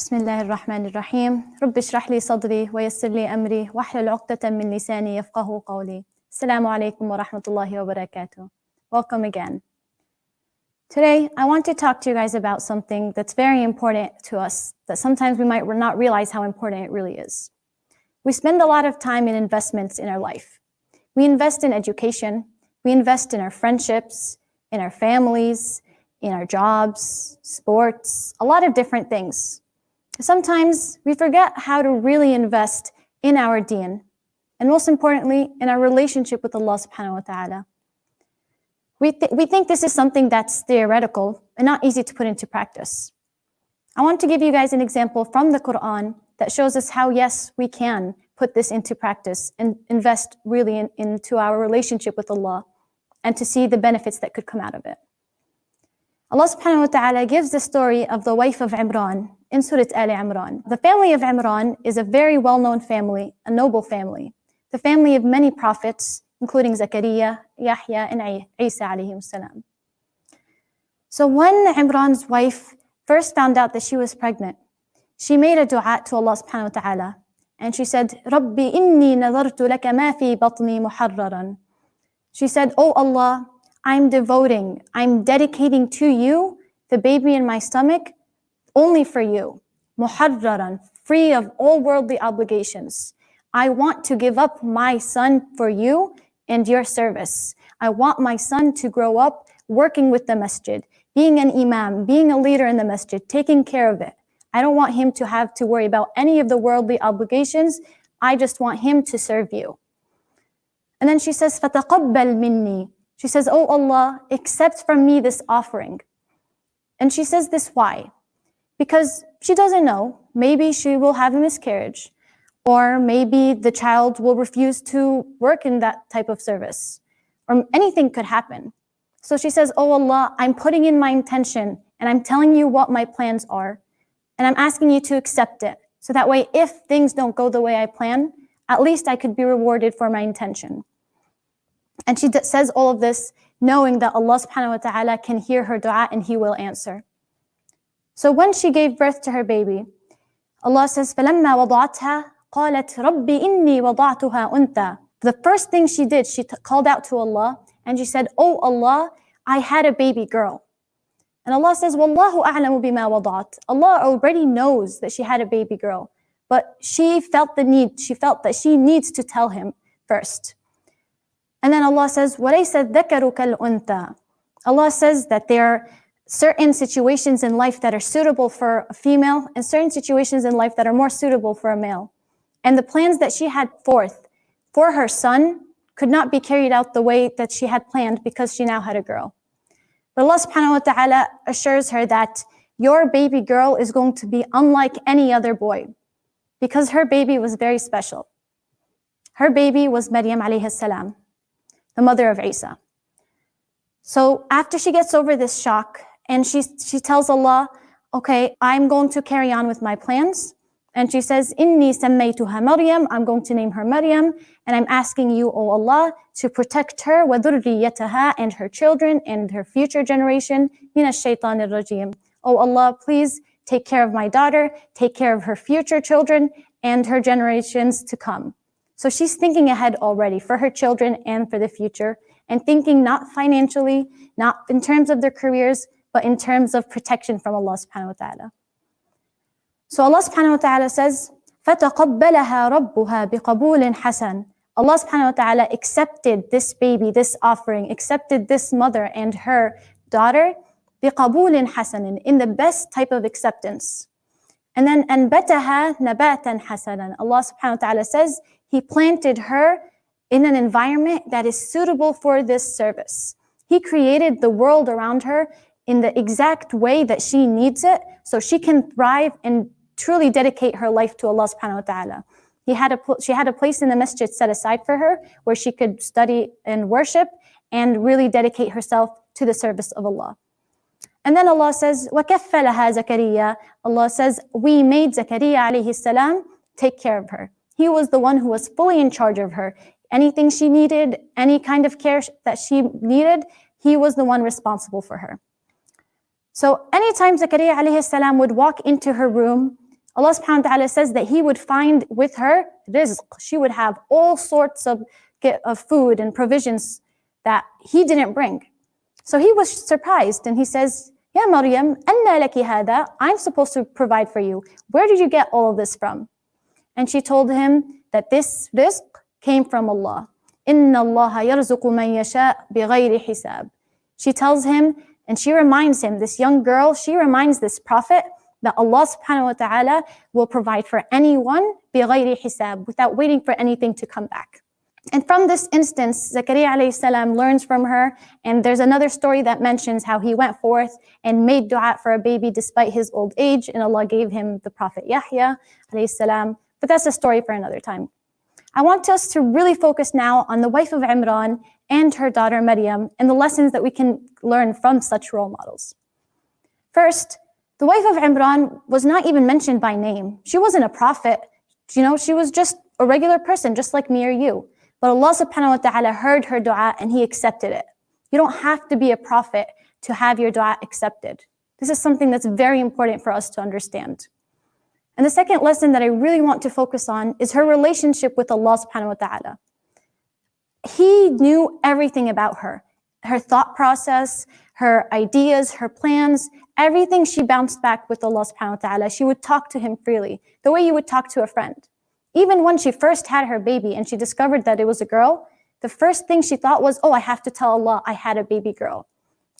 بسم الله الرحمن الرحيم رب اشرح لي صدري ويسر لي أمري واحلل عقدة من لساني يفقه قولي. Assalamu alaikum wa rahmatullahi wa barakatuh. Welcome again. Today, I want to talk to you guys about something that's very important to us, that sometimes we might not realize how important it really is. We spend a lot of time in investments in our life. We invest in education, we invest in our friendships, in our families, in our jobs, sports, a lot of different things. Sometimes we forget how to really invest in our deen, and most importantly, in our relationship with Allah subhanahu wa ta'ala. We think this is something that's theoretical and not easy to put into practice. I want to give you guys an example from the Qur'an that shows us how, yes, we can put this into practice and invest really into our relationship with Allah and to see the benefits that could come out of it. Allah subhanahu wa ta'ala gives the story of the wife of Imran in Surah Al Imran. The family of Imran is a very well-known family, a noble family. The family of many prophets, including Zakaria, Yahya, and Isa alayhim salam. So when Imran's wife first found out that she was pregnant, she made a dua to Allah subhanahu wa ta'ala. And she said, Rabbi inni nadartu laka ma fi batni muharraran. She said, Oh Allah, I'm dedicating to you the baby in my stomach only for you. Muharraran, free of all worldly obligations. I want to give up my son for you and your service. I want my son to grow up working with the masjid, being an imam, being a leader in the masjid, taking care of it. I don't want him to have to worry about any of the worldly obligations. I just want him to serve you. And then she says, فَتَقَبَّلْ مِنِّي. She says, Oh Allah, accept from me this offering. And she says this why? Because she doesn't know. Maybe she will have a miscarriage. Or maybe the child will refuse to work in that type of service. Or anything could happen. So she says, Oh Allah, I'm putting in my intention and I'm telling you what my plans are. And I'm asking you to accept it. So that way, if things don't go the way I plan, at least I could be rewarded for my intention. And she says all of this knowing that Allah subhanahu wa ta'ala can hear her dua and He will answer. So when she gave birth to her baby, Allah says, فَلَمَّا وَضَعَتْهَا قَالَتْ رَبِّ إِنِّي وَضَعْتُهَا أُنْثَى. The first thing she did, she called out to Allah and she said, Oh Allah, I had a baby girl. And Allah says, وَاللَّهُ أَعْلَمُ بِمَا وَضَعَتْ. Allah already knows that she had a baby girl, but she felt that she needs to tell Him first. And then Allah says, وَلَيْسَ الذَّكَرُ كَالْأُنْثَى. Allah says that there are certain situations in life that are suitable for a female and certain situations in life that are more suitable for a male. And the plans that she had forth for her son could not be carried out the way that she had planned because she now had a girl. But Allah subhanahu wa ta'ala assures her that your baby girl is going to be unlike any other boy because her baby was very special. Her baby was Maryam alayhi salam, the mother of Isa. So after she gets over this shock and she tells Allah, okay, I'm going to carry on with my plans. And she says, Inni sammaytuha Maryam, I'm going to name her Maryam, and I'm asking you, O Allah, to protect her, wa dhurriyyataha, and her children, and her future generation, min ash-shaytanir rajim. O Allah, please take care of my daughter, take care of her future children, and her generations to come. So she's thinking ahead already for her children and for the future, and thinking not financially, not in terms of their careers, but in terms of protection from Allah subhanahu wa ta'ala. So Allah subhanahu wa ta'ala says, فَتَقَبَّلَهَا رَبُّهَا بِقَبُولٍ حَسَنٍ. Allah subhanahu wa ta'ala accepted this baby, this offering, accepted this mother and her daughter بِقَبُولٍ حَسَنٍ, in the best type of acceptance. And then أَنْبَتَهَا نَبَاتًا حَسَنًا. Allah subhanahu wa ta'ala says, He planted her in an environment that is suitable for this service. He created the world around her in the exact way that she needs it, so she can thrive and truly dedicate her life to Allah subhanahu wa ta'ala. She had a place in the masjid set aside for her where she could study and worship and really dedicate herself to the service of Allah. And then Allah says, وَكَفَّلَهَا زَكَرِيَّا. Allah says, we made Zakaria alayhi salam take care of her. He was the one who was fully in charge of her. Anything she needed, any kind of care that she needed, he was the one responsible for her. So anytime Zakaria alayhi salam would walk into her room, Allah subhanahu wa ta'ala says that He would find with her rizq. She would have all sorts of food and provisions that He didn't bring. So he was surprised and he says, Ya Maryam, anna laki hada? I'm supposed to provide for you. Where did you get all of this from? And she told him that this rizq came from Allah. Inna Allah yarzuqu man yasha bighayri hisab. She tells him and she reminds him, this young girl, she reminds this prophet that Allah subhanahu wa ta'ala will provide for anyone bighayri hisab, without waiting for anything to come back. And from this instance, Zakaria alayhi salam learns from her, and there's another story that mentions how he went forth and made dua for a baby despite his old age, and Allah gave him the Prophet Yahya alayhi salam. But that's a story for another time. I want us to really focus now on the wife of Imran and her daughter Maryam and the lessons that we can learn from such role models. First, the wife of Imran was not even mentioned by name. She wasn't a prophet. She was just a regular person, just like me or you. But Allah subhanahu wa ta'ala heard her dua and He accepted it. You don't have to be a prophet to have your dua accepted. This is something that's very important for us to understand. And the second lesson that I really want to focus on is her relationship with Allah subhanahu wa ta'ala. He knew everything about her thought process, her ideas, her plans, everything she bounced back with Allah subhanahu wa ta'ala. She would talk to Him freely, the way you would talk to a friend. Even when she first had her baby and she discovered that it was a girl, the first thing she thought was, I have to tell Allah I had a baby girl.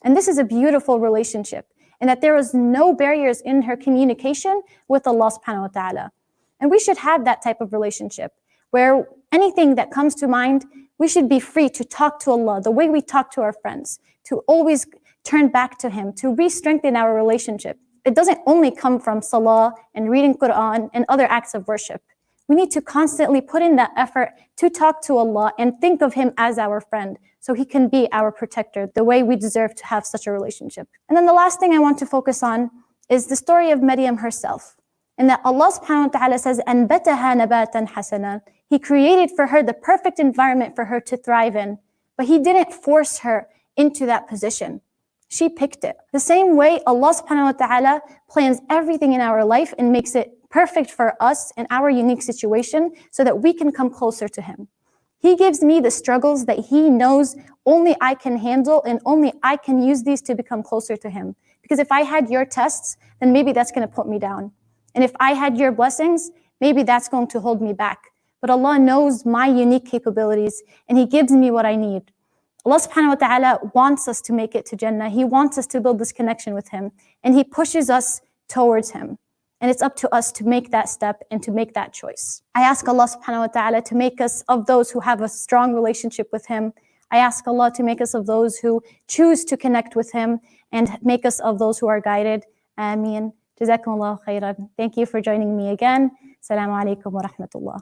And this is a beautiful relationship, and that there was no barriers in her communication with Allah subhanahu wa ta'ala. And we should have that type of relationship where anything that comes to mind, we should be free to talk to Allah the way we talk to our friends, to always turn back to Him, to re-strengthen our relationship. It doesn't only come from salah and reading Quraan and other acts of worship. We need to constantly put in that effort to talk to Allah and think of Him as our friend, so He can be our protector, the way we deserve to have such a relationship. And then the last thing I want to focus on is the story of Maryam herself, and that Allah subhanahu wa ta'ala says, أَنْبَتَهَا نَبَاتًا حَسَنًا. He created for her the perfect environment for her to thrive in, but He didn't force her into that position. She picked it. The same way Allah subhanahu wa ta'ala plans everything in our life and makes it perfect for us in our unique situation so that we can come closer to Him. He gives me the struggles that He knows only I can handle, and only I can use these to become closer to Him. Because if I had your tests, then maybe that's going to put me down. And if I had your blessings, maybe that's going to hold me back. But Allah knows my unique capabilities and He gives me what I need. Allah subhanahu wa ta'ala wants us to make it to Jannah. He wants us to build this connection with Him, and He pushes us towards Him. And it's up to us to make that step and to make that choice. I ask Allah subhanahu wa ta'ala to make us of those who have a strong relationship with Him. I ask Allah to make us of those who choose to connect with Him, and make us of those who are guided. Ameen. Jazakumullahu khairan. Thank you for joining me again. Assalamu alaikum wa rahmatullah.